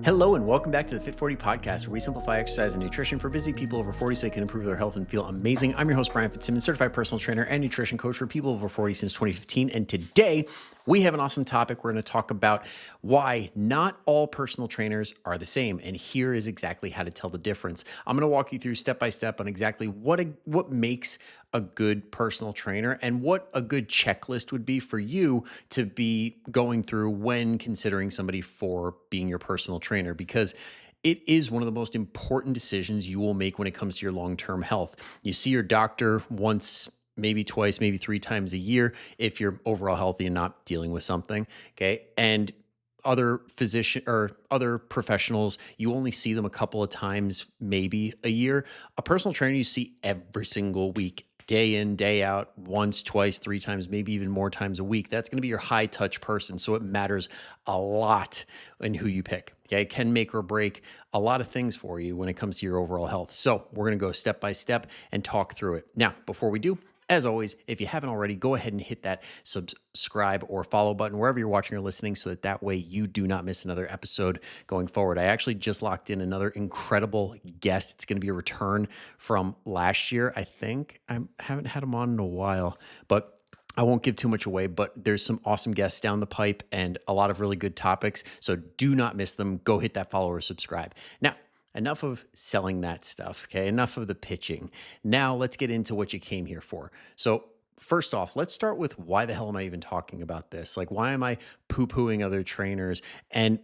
Hello and welcome back to the Fit40 Podcast, where we simplify exercise and nutrition for busy people over 40 so they can improve their health and feel amazing. I'm your host, Brian Fitzsimmons, certified personal trainer and nutrition coach for people over 40 since 2015. And today we have an awesome topic. We're going to talk about why not all personal trainers are the same. And here is exactly how to tell the difference. I'm going to walk you through step by step on exactly what makes a good personal trainer and what a good checklist would be for you to be going through when considering somebody for being your personal trainer, because it is one of the most important decisions you will make when it comes to your long-term health. You see your doctor once, maybe twice, maybe 3 times a year if you're overall healthy and not dealing with something, okay? And other physician or other professionals, you only see them a couple of times, maybe a year. A personal trainer you see every single week, day in, day out, once, twice, 3 times, maybe even more times a week. That's going to be your high touch person. So it matters a lot in who you pick. Okay, it can make or break a lot of things for you when it comes to your overall health. So we're going to go step by step and talk through it. Now, before we do, as always, if you haven't already, go ahead and hit that subscribe or follow button wherever you're watching or listening so that way you do not miss another episode going forward. I actually just locked in another incredible guest. It's going to be a return from last year, I think. I haven't had him on in a while, but I won't give too much away, but there's some awesome guests down the pipe and a lot of really good topics. So do not miss them. Go hit that follow or subscribe. Now, enough of selling that stuff, okay? Enough of the pitching. Now let's get into what you came here for. So first off, let's start with why the hell am I even talking about this? Like, why am I poo-pooing other trainers? And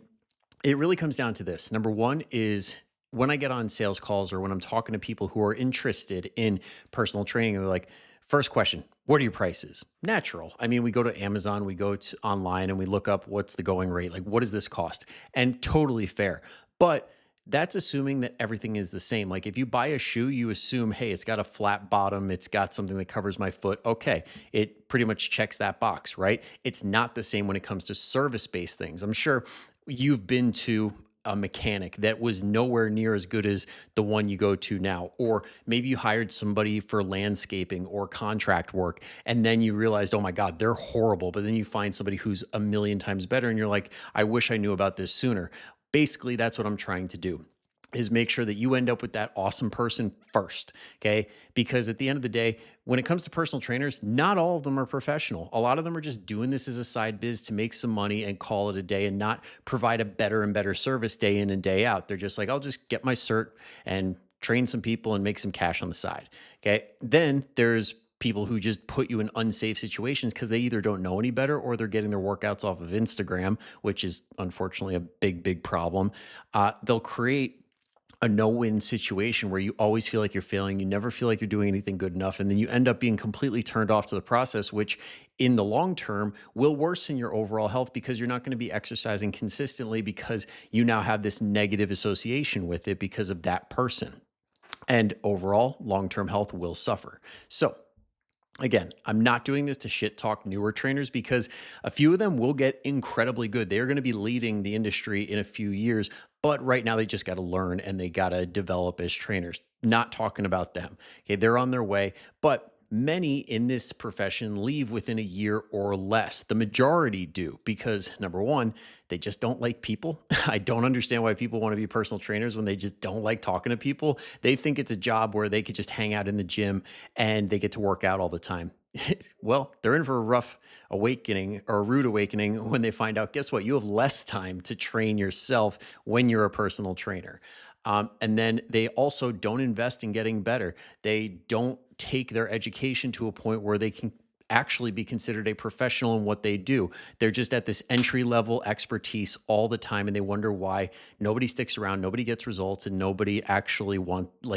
it really comes down to this. Number one is when I get on sales calls or when I'm talking to people who are interested in personal training, they're like, first question, what are your prices? Natural. I mean, we go to Amazon, we go to online and we look up what's the going rate, like what does this cost? And totally fair. But that's assuming that everything is the same. Like if you buy a shoe, you assume, hey, it's got a flat bottom, it's got something that covers my foot. Okay, it pretty much checks that box, right? It's not the same when it comes to service-based things. I'm sure you've been to a mechanic that was nowhere near as good as the one you go to now. Or maybe you hired somebody for landscaping or contract work, and then you realized, oh my God, they're horrible. But then you find somebody who's a million times better, and you're like, I wish I knew about this sooner. Basically, that's what I'm trying to do, is make sure that you end up with that awesome person first, okay? Because at the end of the day, when it comes to personal trainers, not all of them are professional. A lot of them are just doing this as a side biz to make some money and call it a day and not provide a better and better service day in and day out. They're just like, I'll just get my cert and train some people and make some cash on the side, okay? Then there's people who just put you in unsafe situations because they either don't know any better or they're getting their workouts off of Instagram, which is unfortunately a big, big problem. They'll create a no-win situation where you always feel like you're failing. You never feel like you're doing anything good enough. And then you end up being completely turned off to the process, which in the long term will worsen your overall health because you're not going to be exercising consistently because you now have this negative association with it because of that person. And overall, long-term health will suffer. So again, I'm not doing this to shit talk newer trainers because a few of them will get incredibly good. They are going to be leading the industry in a few years, but right now they just got to learn and they got to develop as trainers. Not talking about them. Okay, they're on their way, but many in this profession leave within a year or less. The majority do because number one, they just don't like people. I don't understand why people want to be personal trainers when they just don't like talking to people. They think it's a job where they could just hang out in the gym and they get to work out all the time. Well, they're in for a rough awakening or a rude awakening when they find out, guess what? You have less time to train yourself when you're a personal trainer. And then they also don't invest in getting better. They don't take their education to a point where they can actually be considered a professional in what they do. They're just at this entry-level expertise all the time, and they wonder why nobody sticks around, nobody gets results, and nobody actually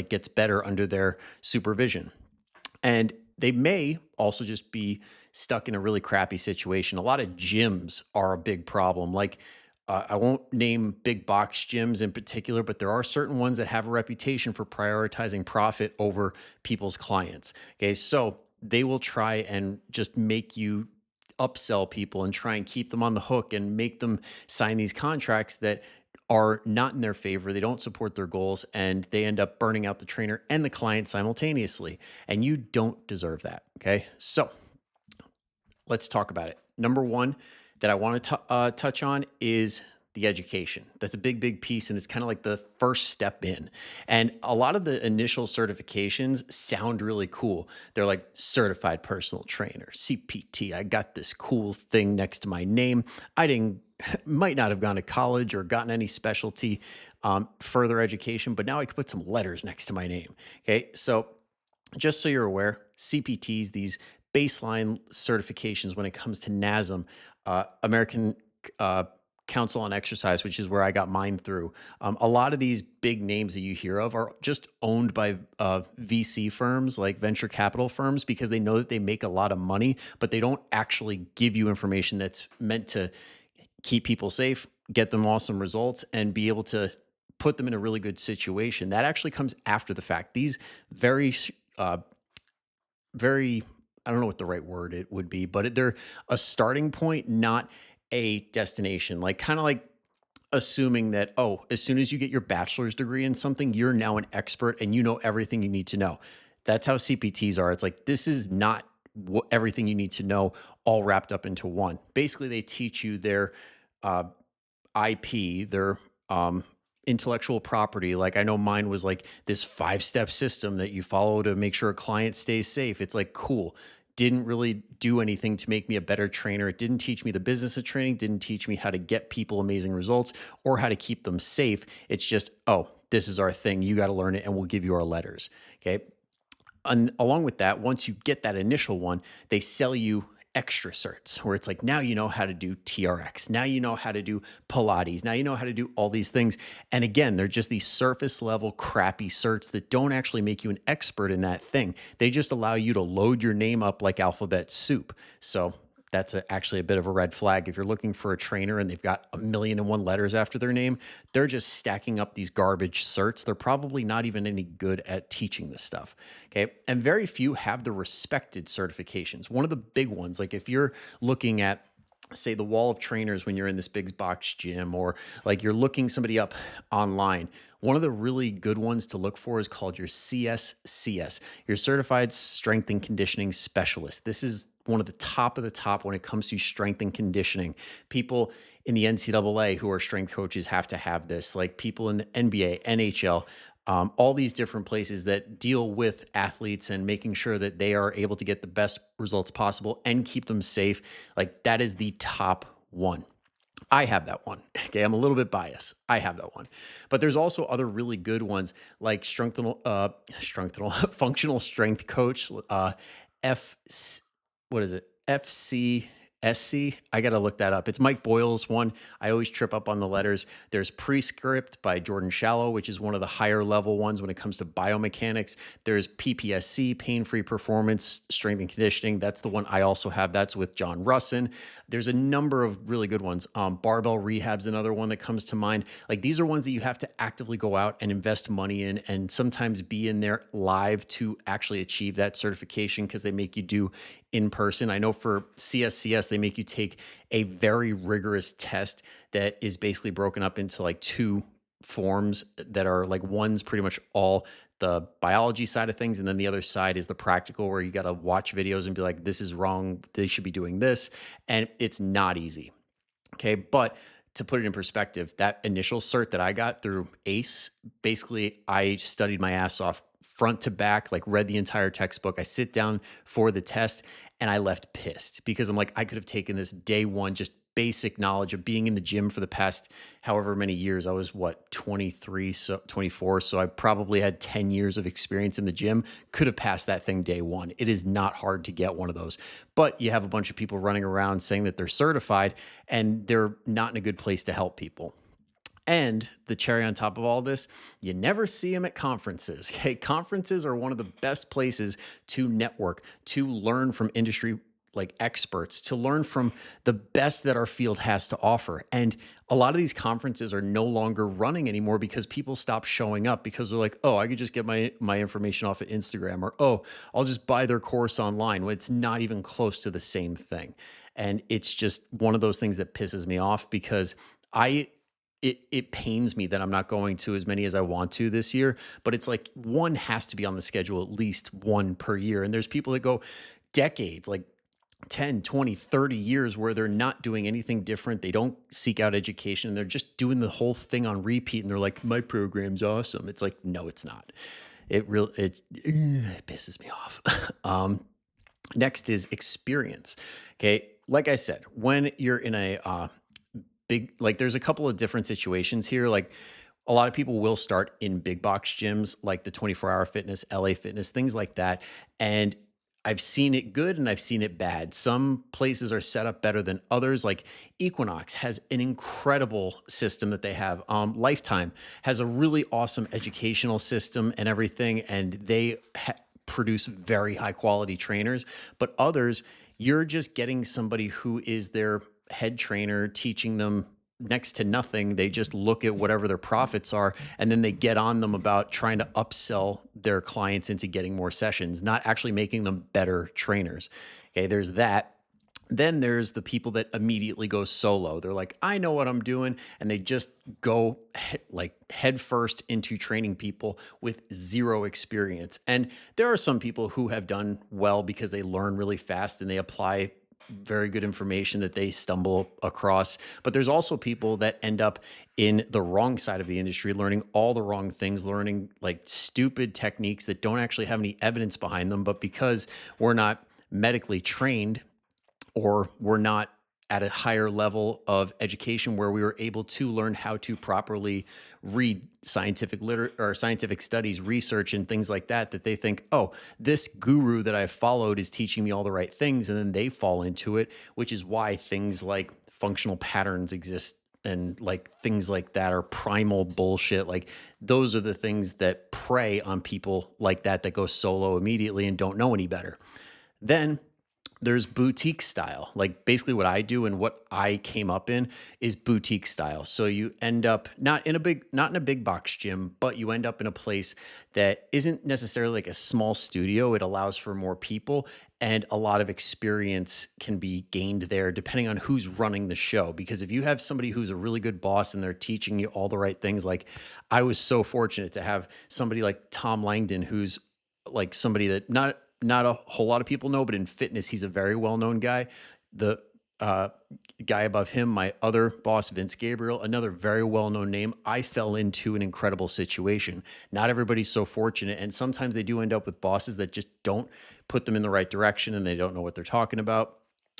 gets better under their supervision. And they may also just be stuck in a really crappy situation. A lot of gyms are a big problem. I won't name big box gyms in particular, but there are certain ones that have a reputation for prioritizing profit over people's clients. Okay, so they will try and just make you upsell people and try and keep them on the hook and make them sign these contracts that are not in their favor. They don't support their goals and they end up burning out the trainer and the client simultaneously. And you don't deserve that. Okay, so let's talk about it. Number one that I want to touch on is the education. That's a big, big piece. And it's kind of like the first step in. And a lot of the initial certifications sound really cool. They're like certified personal trainer, CPT. I got this cool thing next to my name. Might not have gone to college or gotten any specialty further education, but now I could put some letters next to my name. Okay. So just so you're aware, CPTs, these baseline certifications when it comes to NASM, American Council on Exercise, which is where I got mine through. A lot of these big names that you hear of are just owned by VC firms, like venture capital firms, because they know that they make a lot of money, but they don't actually give you information that's meant to keep people safe, get them awesome results, and be able to put them in a really good situation. That actually comes after the fact. These very, I don't know what the right word it would be, but they're a starting point, not a destination. Like kind of like assuming that, oh, as soon as you get your bachelor's degree in something, you're now an expert and you know everything you need to know. That's how CPTs are. It's like, this is not everything you need to know all wrapped up into one. Basically, they teach you their IP, their intellectual property. Like I know mine was like this 5-step system that you follow to make sure a client stays safe. It's like, cool. Didn't really do anything to make me a better trainer. It didn't teach me the business of training, didn't teach me how to get people amazing results or how to keep them safe. It's just, oh, this is our thing. You got to learn it and we'll give you our letters. Okay. And along with that, once you get that initial one, they sell you extra certs where it's like, now you know how to do TRX. Now you know how to do Pilates. Now you know how to do all these things. And again, they're just these surface level crappy certs that don't actually make you an expert in that thing. They just allow you to load your name up like alphabet soup. So that's actually a bit of a red flag. If you're looking for a trainer and they've got 1,000,001 letters after their name, they're just stacking up these garbage certs. They're probably not even any good at teaching this stuff. Okay. And very few have the respected certifications. One of the big ones, like if you're looking at, say, the wall of trainers when you're in this big box gym, or like you're looking somebody up online, one of the really good ones to look for is called your CSCS, your Certified Strength and Conditioning Specialist. This is one of the top when it comes to strength and conditioning. People in the NCAA who are strength coaches have to have this, like people in the NBA, NHL, all these different places that deal with athletes and making sure that they are able to get the best results possible and keep them safe. Like that is the top one. I have that one. Okay. I'm a little bit biased. I have that one, but there's also other really good ones like functional strength coach, what is it? FCSC. I got to look that up. It's Mike Boyle's one. I always trip up on the letters. There's Prescript by Jordan Shallow, which is one of the higher level ones when it comes to biomechanics. There's PPSC, Pain-Free Performance, Strength and Conditioning. That's the one I also have. That's with John Russin. There's a number of really good ones. Barbell Rehab's another one that comes to mind. Like these are ones that you have to actively go out and invest money in and sometimes be in there live to actually achieve that certification because they make you do in person. I know for CSCS, they make you take a very rigorous test that is basically broken up into like 2 forms that are like, one's pretty much all the biology side of things. And then the other side is the practical where you got to watch videos and be like, this is wrong. They should be doing this. And it's not easy. Okay. But to put it in perspective, that initial cert that I got through ACE, basically I studied my ass off front to back, like read the entire textbook. I sit down for the test and I left pissed because I'm like, I could have taken this day one, just basic knowledge of being in the gym for the past however many years. I was 24. So I probably had 10 years of experience in the gym, could have passed that thing day one. It is not hard to get one of those, but you have a bunch of people running around saying that they're certified and they're not in a good place to help people. And the cherry on top of all this, you never see them at conferences. Okay, conferences are one of the best places to network, to learn from industry like experts, to learn from the best that our field has to offer. And a lot of these conferences are no longer running anymore because people stop showing up because they're like, oh, I could just get my information off of Instagram, or, oh, I'll just buy their course online. When it's not even close to the same thing. And it's just one of those things that pisses me off because it pains me that I'm not going to as many as I want to this year, but it's like one has to be on the schedule, at least one per year. And there's people that go decades, like 10, 20, 30 years where they're not doing anything different. They don't seek out education. They're just doing the whole thing on repeat. And they're like, my program's awesome. It's like, no, it's not. It pisses me off. Next is experience. Okay. Like I said, when you're in a big, like there's a couple of different situations here. Like a lot of people will start in big box gyms, like the 24-hour fitness, LA Fitness, things like that. And I've seen it good and I've seen it bad. Some places are set up better than others. Like Equinox has an incredible system that they have. Lifetime has a really awesome educational system and everything, and they produce very high quality trainers. But others, you're just getting somebody who is their head trainer teaching them next to nothing. They just look at whatever their profits are, and then they get on them about trying to upsell their clients into getting more sessions, not actually making them better trainers. Okay, there's that. Then there's the people that immediately go solo. They're like, I know what I'm doing. And they just go head first into training people with zero experience. And there are some people who have done well because they learn really fast and they apply very good information that they stumble across. But there's also people that end up in the wrong side of the industry, learning all the wrong things, learning like stupid techniques that don't actually have any evidence behind them. But because we're not medically trained, or we're not at a higher level of education where we were able to learn how to properly read scientific or scientific studies, research, and things like that, that they think, oh, this guru that I've followed is teaching me all the right things. And then they fall into it, which is why things like functional patterns exist. And like things like that are primal bullshit. Like those are the things that prey on people like that go solo immediately and don't know any better. Then there's boutique style. Like basically what I do and what I came up in is boutique style. So you end up not in a big box gym, but you end up in a place that isn't necessarily like a small studio. It allows for more people, and a lot of experience can be gained there depending on who's running the show. Because if you have somebody who's a really good boss and they're teaching you all the right things, like I was so fortunate to have somebody like Tom Langdon, who's like somebody that not a whole lot of people know, but in fitness, he's a very well-known guy. The guy above him, my other boss, Vince Gabriel, another very well-known name. I fell into an incredible situation. Not everybody's so fortunate. And sometimes they do end up with bosses that just don't put them in the right direction and they don't know what they're talking about.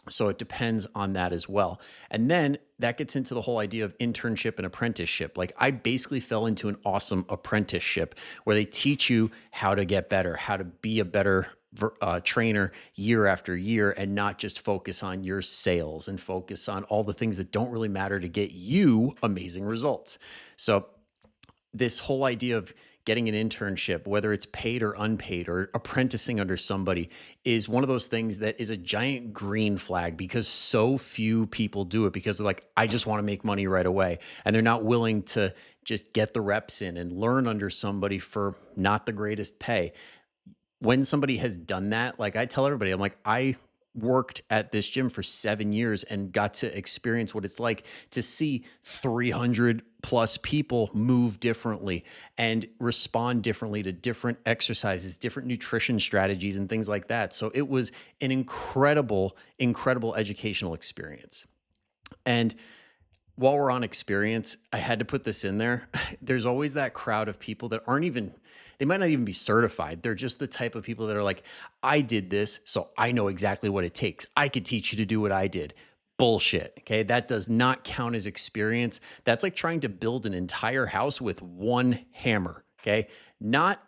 So it depends on that as well. And then that gets into the whole idea of internship and apprenticeship. Like I basically fell into an awesome apprenticeship where they teach you how to get better, how to be a better trainer year after year, and not just focus on your sales and focus on all the things that don't really matter to get you amazing results. So this whole idea of getting an internship, whether it's paid or unpaid or apprenticing under somebody, is one of those things that is a giant green flag because so few people do it because they're like, I just want to make money right away. And they're not willing to just get the reps in and learn under somebody for not the greatest pay. When somebody has done that, like I tell everybody, I'm like, I worked at this gym for 7 years and got to experience what it's like to see 300 plus people move differently and respond differently to different exercises, different nutrition strategies and things like that. So it was an incredible, incredible educational experience. And while we're on experience, I had to put this in there. There's always that crowd of people that they might not even be certified. They're just the type of people that are like, I did this, so I know exactly what it takes. I could teach you to do what I did. Bullshit. Okay. That does not count as experience. That's like trying to build an entire house with one hammer. Okay. Not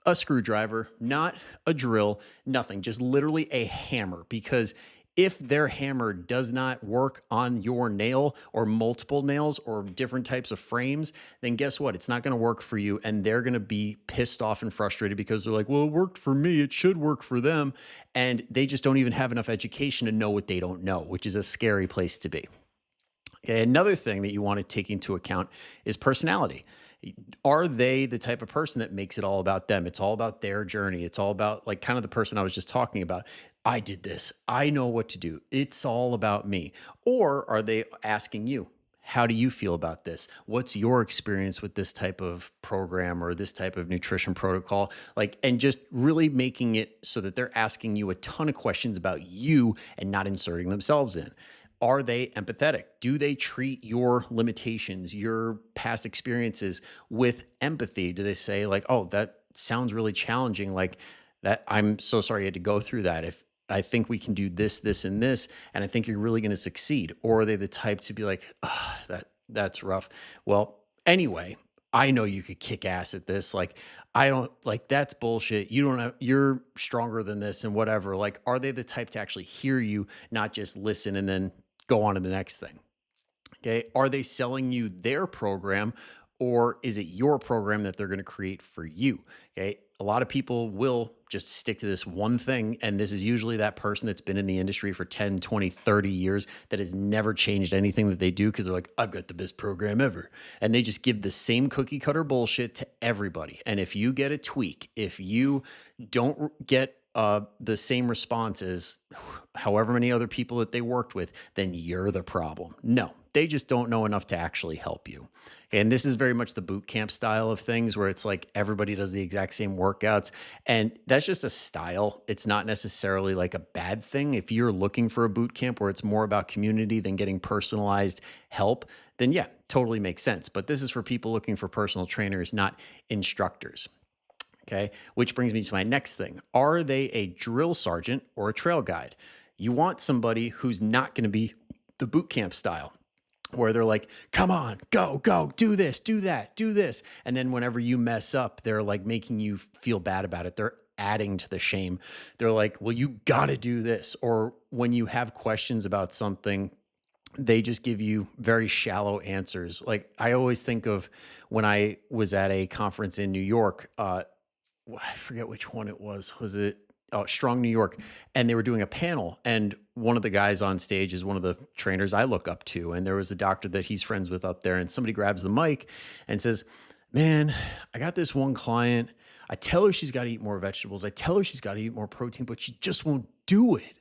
a screwdriver, not a drill, nothing, just literally a hammer. Because if their hammer does not work on your nail or multiple nails or different types of frames, then guess what? It's not going to work for you. And they're going to be pissed off and frustrated because they're like, well, it worked for me. It should work for them. And they just don't even have enough education to know what they don't know, which is a scary place to be. Okay, another thing that you want to take into account is personality. Are they the type of person that makes it all about them? It's all about their journey. It's all about like kind of the person I was just talking about. I did this. I know what to do. It's all about me. Or are they asking you, how do you feel about this? What's your experience with this type of program or this type of nutrition protocol? Like, and just really making it so that they're asking you a ton of questions about you and not inserting themselves in. Are they empathetic? Do they treat your limitations, your past experiences with empathy? Do they say like, oh, that sounds really challenging. Like that, I'm so sorry you had to go through that. If I think we can do this, this, and this, and I think you're really going to succeed. Or are they the type to be like, oh, that's rough. Well, anyway, I know you could kick ass at this. Like, I don't like that's bullshit. You don't have, you're stronger than this and whatever. Like, are they the type to actually hear you, not just listen and then go on to the next thing? Okay. Are they selling you their program, or is it your program that they're going to create for you? Okay. A lot of people will just stick to this one thing. And this is usually that person that's been in the industry for 10, 20, 30 years that has never changed anything that they do because they're like, I've got the best program ever. And they just give the same cookie cutter bullshit to everybody. And if you get a tweak, if you don't get the same response as however many other people that they worked with, then you're the problem. No, they just don't know enough to actually help you. And this is very much the boot camp style of things where it's like everybody does the exact same workouts. And that's just a style. It's not necessarily like a bad thing. If you're looking for a boot camp where it's more about community than getting personalized help, then yeah, totally makes sense. But this is for people looking for personal trainers, not instructors. Okay, which brings me to my next thing. Are they a drill sergeant or a trail guide? You want somebody who's not going to be the boot camp style, where they're like, come on, go, do this, do that, do this. And then whenever you mess up, they're like making you feel bad about it. They're adding to the shame. They're like, well, you got to do this. Or when you have questions about something, they just give you very shallow answers. Like I always think of when I was at a conference in New York, I forget which one it was. Was it Strong New York? And they were doing a panel, and one of the guys on stage is one of the trainers I look up to. And there was a doctor that he's friends with up there, and somebody grabs the mic and says, man, I got this one client. I tell her she's got to eat more vegetables. I tell her she's got to eat more protein, but she just won't do it.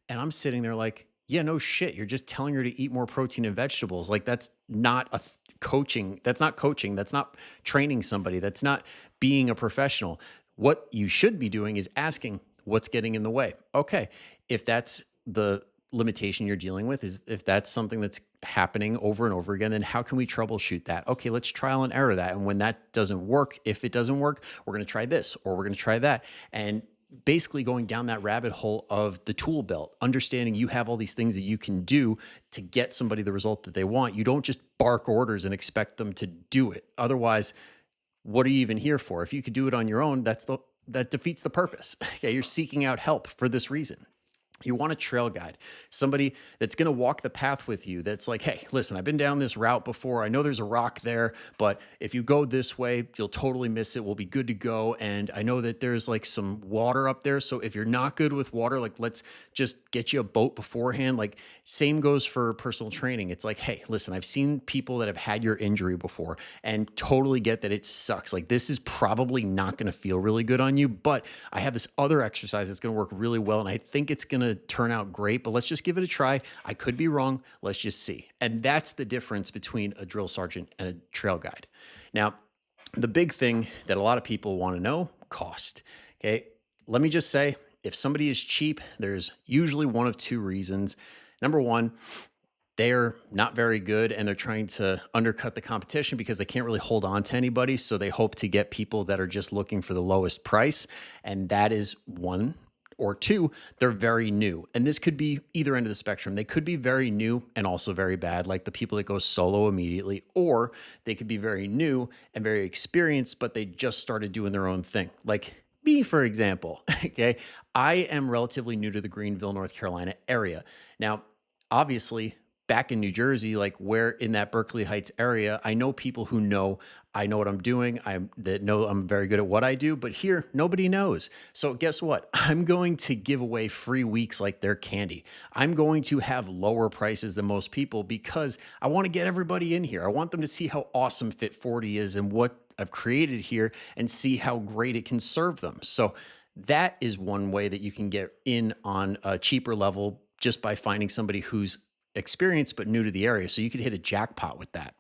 And I'm sitting there like, yeah, no shit. You're just telling her to eat more protein and vegetables. Like that's not coaching. That's not coaching. That's not training somebody. That's not being a professional. What you should be doing is asking what's getting in the way. Okay. If that's the limitation you're dealing with, is if that's something that's happening over and over again, then how can we troubleshoot that? Okay, let's trial and error that. And when that doesn't work, if it doesn't work, we're going to try this or we're going to try that. And basically going down that rabbit hole of the tool belt, understanding you have all these things that you can do to get somebody the result that they want. You don't just bark orders and expect them to do it. Otherwise, what are you even here for? If you could do it on your own, that defeats the purpose. Okay, you're seeking out help for this reason. You want a trail guide, somebody that's going to walk the path with you. That's like, hey, listen, I've been down this route before. I know there's a rock there, but if you go this way, you'll totally miss it. We'll be good to go. And I know that there's like some water up there. So if you're not good with water, like let's just get you a boat beforehand. Like same goes for personal training. It's like, hey, listen, I've seen people that have had your injury before and totally get that it sucks. Like this is probably not going to feel really good on you, but I have this other exercise that's going to work really well. And I think it's going to turn out great, but let's just give it a try. I could be wrong. Let's just see. And that's the difference between a drill sergeant and a trail guide. Now, the big thing that a lot of people want to know, cost. Okay. Let me just say, if somebody is cheap, there's usually one of two reasons. Number one, they're not very good and they're trying to undercut the competition because they can't really hold on to anybody. So they hope to get people that are just looking for the lowest price. And that is one. Or two, they're very new. And this could be either end of the spectrum. They could be very new and also very bad, like the people that go solo immediately, or they could be very new and very experienced, but they just started doing their own thing. Like me, for example, okay? I am relatively new to the Greenville, North Carolina area. Now, obviously, back in New Jersey, like where in that Berkeley Heights area, I know people who know I know what I'm doing. That know I'm very good at what I do, but here nobody knows. So guess what? I'm going to give away free weeks like they're candy. I'm going to have lower prices than most people because I want to get everybody in here. I want them to see how awesome Fit40 is and what I've created here and see how great it can serve them. So that is one way that you can get in on a cheaper level just by finding somebody who's experienced but new to the area. So you could hit a jackpot with that.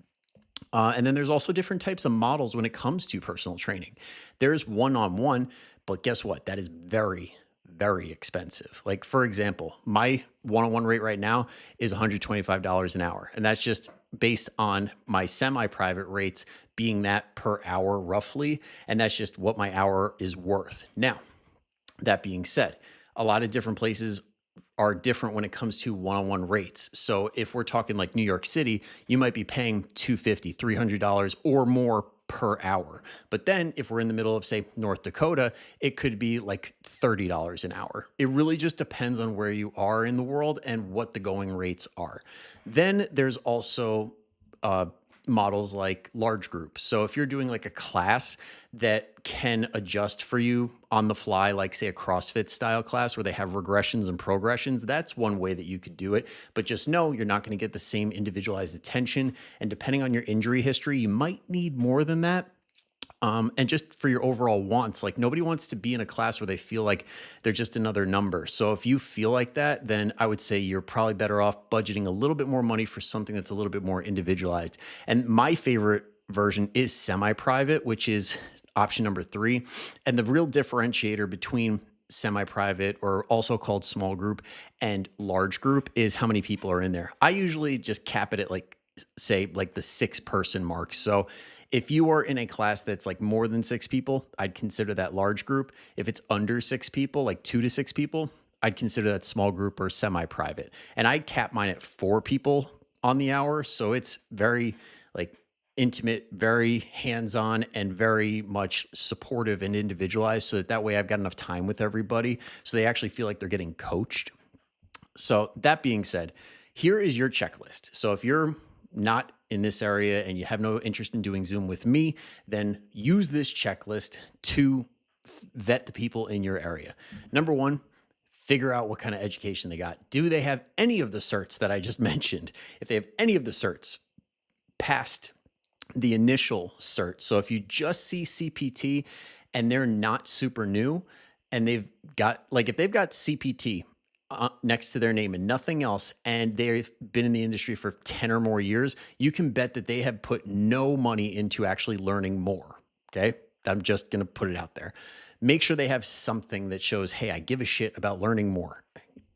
And then there's also different types of models when it comes to personal training. There's one-on-one, but guess what? That is very, very expensive. Like, for example, my one-on-one rate right now is $125 an hour. And that's just based on my semi-private rates being that per hour roughly. And that's just what my hour is worth. Now, that being said, a lot of different places are different when it comes to one-on-one rates. So if we're talking like New York City, you might be paying $250, $300 or more per hour. But then if we're in the middle of, say, North Dakota, it could be like $30 an hour. It really just depends on where you are in the world and what the going rates are. Then there's also models like large group. So if you're doing like a class that can adjust for you on the fly, like say a CrossFit style class where they have regressions and progressions, that's one way that you could do it. But just know you're not going to get the same individualized attention. And depending on your injury history, you might need more than that. And just for your overall wants, like nobody wants to be in a class where they feel like they're just another number. So if you feel like that, then I would say you're probably better off budgeting a little bit more money for something that's a little bit more individualized. And my favorite version is semi-private, which is option number 3. And the real differentiator between semi-private, or also called small group, and large group is how many people are in there. I usually just cap it at like, say, like the 6-person mark. So if you are in a class that's like more than 6 people, I'd consider that large group. If it's under 6 people, like 2 to 6 people, I'd consider that small group or semi-private. And I cap mine at 4 people on the hour. So it's very like intimate, very hands-on, and very much supportive and individualized, so that way I've got enough time with everybody so they actually feel like they're getting coached. So that being said, here is your checklist. So if you're not in this area and you have no interest in doing Zoom with me, then use this checklist to vet the people in your area. Number 1, figure out what kind of education they got. Do they have any of the certs that I just mentioned? If they have any of the certs past the initial cert. So if you just see CPT and they're not super new and they've got, like if they've got CPT next to their name and nothing else, and they've been in the industry for 10 or more years, you can bet that they have put no money into actually learning more. Okay. I'm just going to put it out there. Make sure they have something that shows, hey, I give a shit about learning more.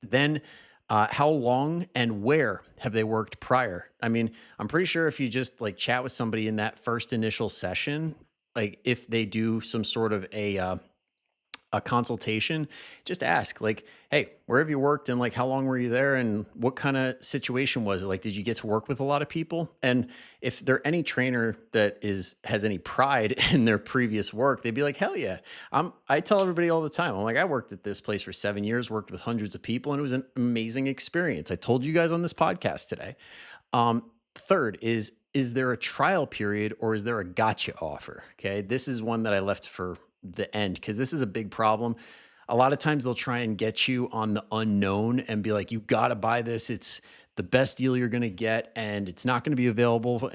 Then how long and where have they worked prior? I mean, I'm pretty sure if you just like chat with somebody in that first initial session, like if they do some sort of a consultation, just ask like, hey, where have you worked and like how long were you there and what kind of situation was it? Like, did you get to work with a lot of people? And if there any trainer that has any pride in their previous work, they'd be like, hell yeah. I tell everybody all the time, I'm like, I worked at this place for 7 years, worked with hundreds of people, and it was an amazing experience. I told you guys on this podcast today. Third is there a trial period or is there a gotcha offer? Okay. This is one that I left for the end because this is a big problem. A lot of times they'll try and get you on the unknown and be like, you got to buy this. It's the best deal you're going to get. And it's not going to be available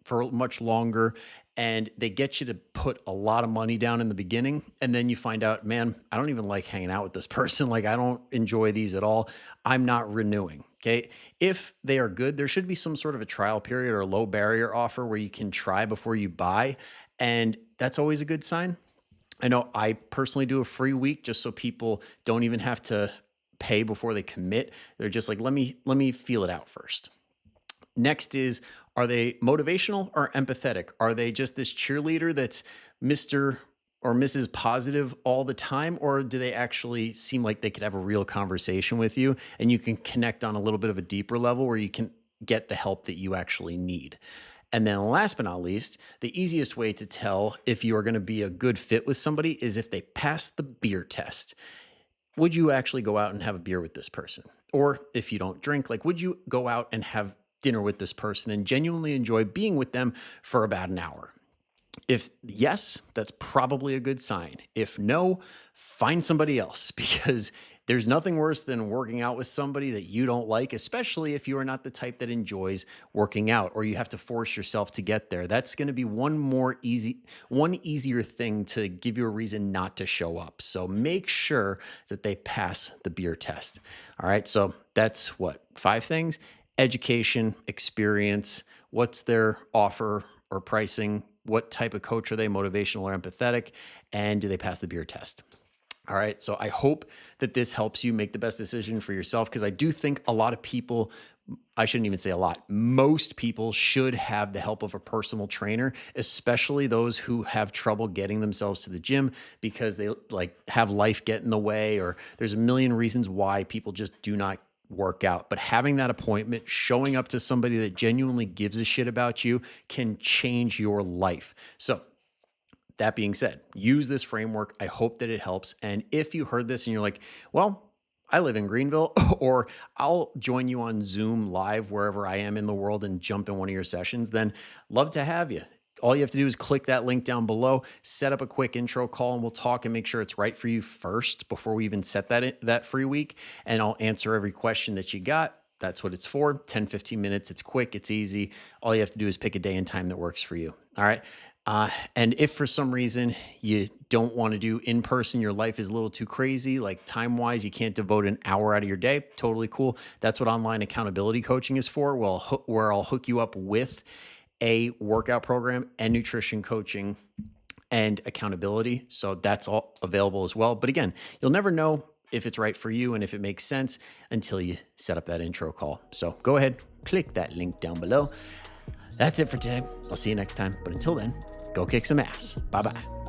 for much longer. And they get you to put a lot of money down in the beginning. And then you find out, man, I don't even like hanging out with this person. Like, I don't enjoy these at all. I'm not renewing. Okay. If they are good, there should be some sort of a trial period or a low barrier offer where you can try before you buy. And that's always a good sign. I know I personally do a free week just so people don't even have to pay before they commit. They're just like, let me feel it out first. Next is, are they motivational or empathetic? Are they just this cheerleader that's Mr. or Mrs. Positive all the time? Or do they actually seem like they could have a real conversation with you and you can connect on a little bit of a deeper level where you can get the help that you actually need? And then last but not least, the easiest way to tell if you are going to be a good fit with somebody is if they pass the beer test. Would you actually go out and have a beer with this person? Or if you don't drink, like, would you go out and have dinner with this person and genuinely enjoy being with them for about an hour? If yes, that's probably a good sign. If no, find somebody else, because there's nothing worse than working out with somebody that you don't like, especially if you are not the type that enjoys working out or you have to force yourself to get there. That's going to be one easier thing to give you a reason not to show up. So make sure that they pass the beer test. All right. So that's 5 things. education, experience, what's their offer or pricing, what type of coach are they, motivational or empathetic, and do they pass the beer test? All right. So I hope that this helps you make the best decision for yourself, because I do think a lot of people, I shouldn't even say a lot, most people should have the help of a personal trainer, especially those who have trouble getting themselves to the gym because they have life get in the way, or there's a million reasons why people just do not work out. But having that appointment, showing up to somebody that genuinely gives a shit about you, can change your life. So that being said, use this framework. I hope that it helps. And if you heard this and you're like, well, I live in Greenville, or I'll join you on Zoom live wherever I am in the world and jump in one of your sessions, then love to have you. All you have to do is click that link down below, set up a quick intro call, and we'll talk and make sure it's right for you first before we even set that free week. And I'll answer every question that you got. That's what it's for. 10, 15 minutes. It's quick. It's easy. All you have to do is pick a day and time that works for you. All right. And if for some reason you don't want to do in person, your life is a little too crazy, like time wise, you can't devote an hour out of your day. Totally cool. That's what online accountability coaching is for. Well, where I'll hook you up with a workout program and nutrition coaching and accountability. So that's all available as well. But again, you'll never know if it's right for you and if it makes sense until you set up that intro call. So go ahead, click that link down below. That's it for today. I'll see you next time. But until then, go kick some ass. Bye-bye.